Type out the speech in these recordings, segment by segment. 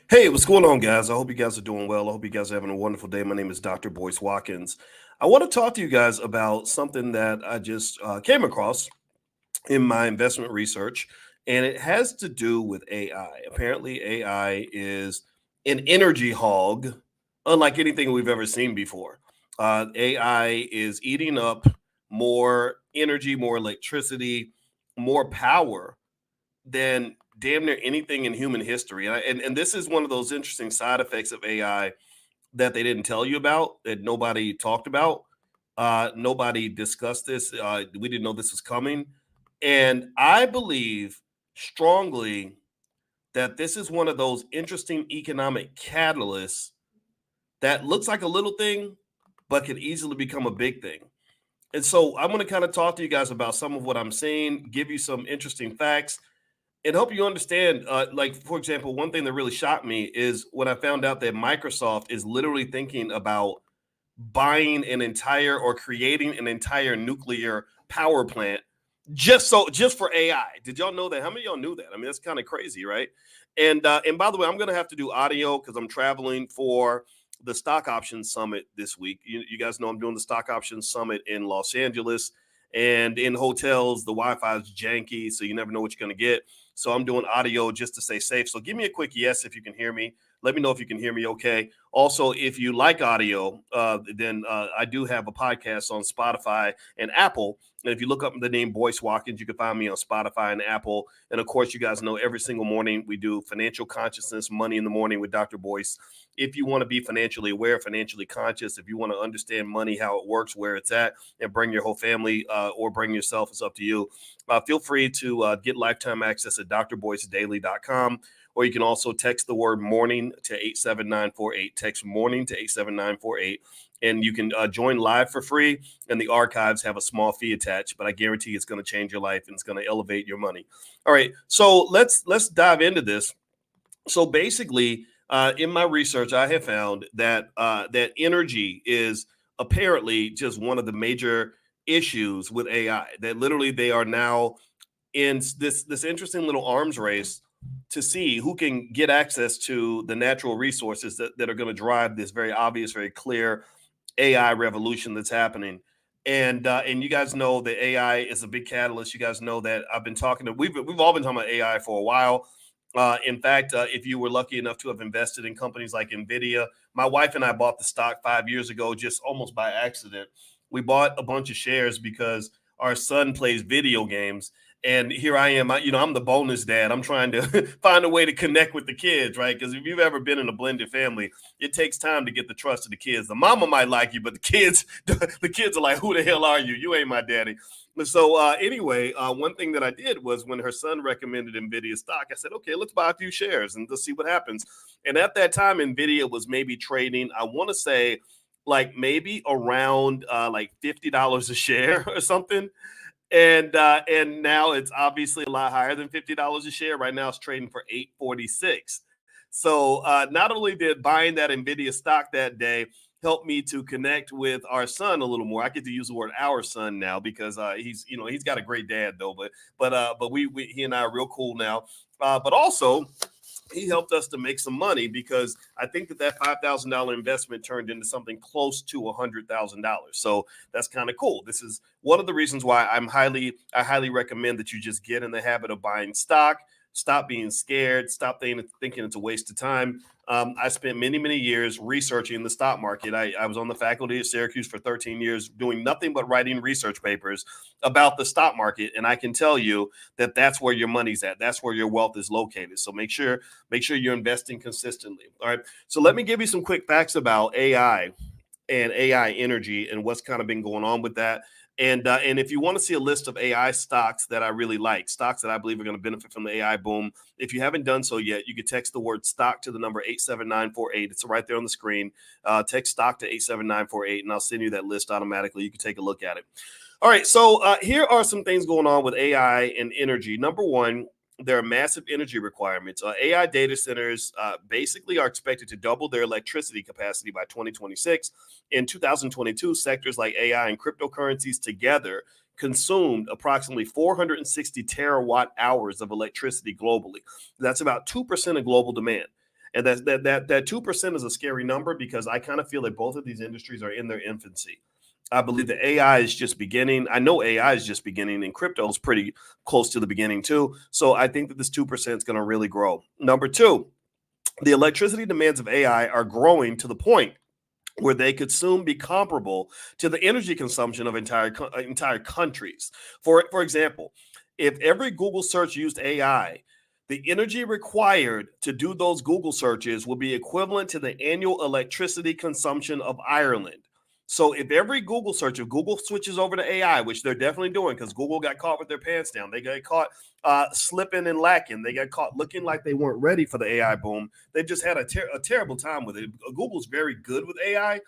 Hey, what's going on, guys? I hope you guys are doing well. I hope you guys are having a wonderful day. My name is Dr. Boyce Watkins. I want to talk to you guys about something that I just came across in my investment research, and it has to do with AI. Apparently, AI is an energy hog, unlike anything we've ever seen before. AI is eating up more energy, more electricity, more power than damn near anything in human history. And this is one of those interesting side effects of AI that they didn't tell you about, that nobody talked about. Nobody discussed this. We didn't know this was coming. And I believe strongly that this is one of those interesting economic catalysts that looks like a little thing, but can easily become a big thing. And so I'm going to kind of talk to you guys about some of what I'm seeing, give you some interesting facts, and help you understand. Like, for example, one thing that really shocked me is when I found out that Microsoft is literally thinking about buying an entire or creating an entire nuclear power plant just for AI. Did y'all know that? How many of y'all knew that? I mean, that's kind of crazy, right? And by the way, I'm going to have to do audio because I'm traveling for the stock options summit this week. You guys know I'm doing the stock options summit in Los Angeles, and in hotels the Wi-Fi is janky, so you never know what you're going to get. So I'm doing audio just to stay safe. So give me a quick yes if you can hear me. Let me know if you can hear me okay. Also, if you like audio, then I do have a podcast on Spotify and Apple. And if you look up the name Boyce Watkins, you can find me on Spotify and Apple. And of course, you guys know every single morning we do financial consciousness, money in the morning with Dr. Boyce. If you want to be financially aware, financially conscious, if you want to understand money, how it works, where it's at, and bring your whole family or bring yourself, it's up to you. Feel free to get lifetime access at drboycedaily.com. Or you can also text the word morning to 87948. Text morning to 87948. And you can join live for free. And the archives have a small fee attached, but I guarantee it's going to change your life and it's going to elevate your money. All right. So let's dive into this. So basically, in my research, I have found that that energy is apparently just one of the major issues with AI. That literally they are now in this interesting little arms race to see who can get access to the natural resources that are going to drive this very obvious, very clear AI revolution that's happening. And you guys know that AI is a big catalyst. You guys know that I've been talking to we've all been talking about AI for a while. In fact, if you were lucky enough to have invested in companies like Nvidia, my wife and I bought the stock 5 years ago, just almost by accident. We bought a bunch of shares because our son plays video games, and here I am. I'm the bonus dad. I'm trying to find a way to connect with the kids, right? Because if you've ever been in a blended family, it takes time to get the trust of the kids. The mama might like you, but the kids, the kids are like, "Who the hell are you? You ain't my daddy." So anyway, one thing that I did was when her son recommended Nvidia stock, I said, "Okay, let's buy a few shares and let's see what happens." And at that time, Nvidia was maybe trading, I want to say, like maybe around like $50 a share or something. And now it's obviously a lot higher than $50 a share. Right now, it's trading for 846. So not only did buying that Nvidia stock that day help me to connect with our son a little more. I get to use the word our son now because he's got a great dad though. But we he and I are real cool now. But also he helped us to make some money because I think that $5,000 investment turned into something close to $100,000. So that's kind of cool. This is one of the reasons why I highly recommend that you just get in the habit of buying stock. Stop being scared. Stop thinking it's a waste of time. I spent many years researching the stock market. I was on the faculty at Syracuse for 13 years, doing nothing but writing research papers about the stock market. And I can tell you that that's where your money's at. That's where your wealth is located. So make sure you're investing consistently. All right. So let me give you some quick facts about AI and AI energy and what's kind of been going on with that. And if you want to see a list of AI stocks that I really like, stocks that I believe are going to benefit from the AI boom, if you haven't done so yet, you can text the word stock to the number 87948. It's right there on the screen. Text stock to 87948, and I'll send you that list automatically. You can take a look at it. All right, so here are some things going on with AI and energy. Number one, there are massive energy requirements. AI data centers basically are expected to double their electricity capacity by 2026. In 2022, sectors like AI and cryptocurrencies together consumed approximately 460 terawatt hours of electricity globally. That's about 2% of global demand. And that 2% is a scary number because I kind of feel that both of these industries are in their infancy. I believe that AI is just beginning. I know AI is just beginning, and crypto is pretty close to the beginning too. So I think that this 2% is going to really grow. Number two, the electricity demands of AI are growing to the point where they could soon be comparable to the energy consumption of entire countries. For example, if every Google search used AI, the energy required to do those Google searches will be equivalent to the annual electricity consumption of Ireland. So if every Google search, if Google switches over to AI, which they're definitely doing because Google got caught with their pants down, they got caught slipping and lacking, they got caught looking like they weren't ready for the AI boom. They just had a terrible time with it. Google's very good with AI,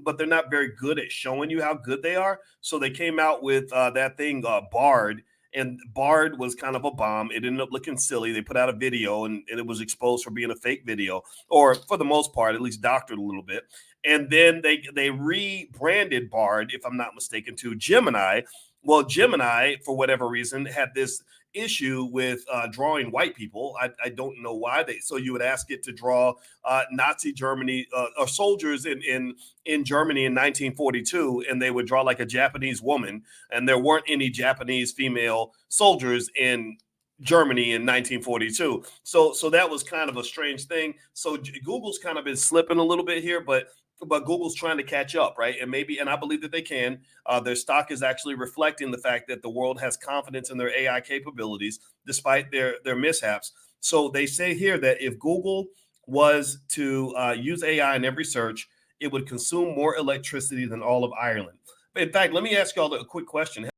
but they're not very good at showing you how good they are. So they came out with that thing, Bard, and Bard was kind of a bomb. It ended up looking silly. They put out a video and it was exposed for being a fake video, or for the most part, at least doctored a little bit. And then they rebranded Bard, if I'm not mistaken, to Gemini. Well, Gemini, for whatever reason, had this issue with drawing white people. I don't know why. So you would ask it to draw Nazi Germany or soldiers in Germany in 1942, and they would draw like a Japanese woman, and there weren't any Japanese female soldiers in Germany in 1942. So that was kind of a strange thing. So Google's kind of been slipping a little bit here, but Google's trying to catch up, right? And I believe that they can. Their stock is actually reflecting the fact that the world has confidence in their AI capabilities, despite their mishaps. So they say here that if Google was to use AI in every search, it would consume more electricity than all of Ireland. In fact, let me ask y'all a quick question.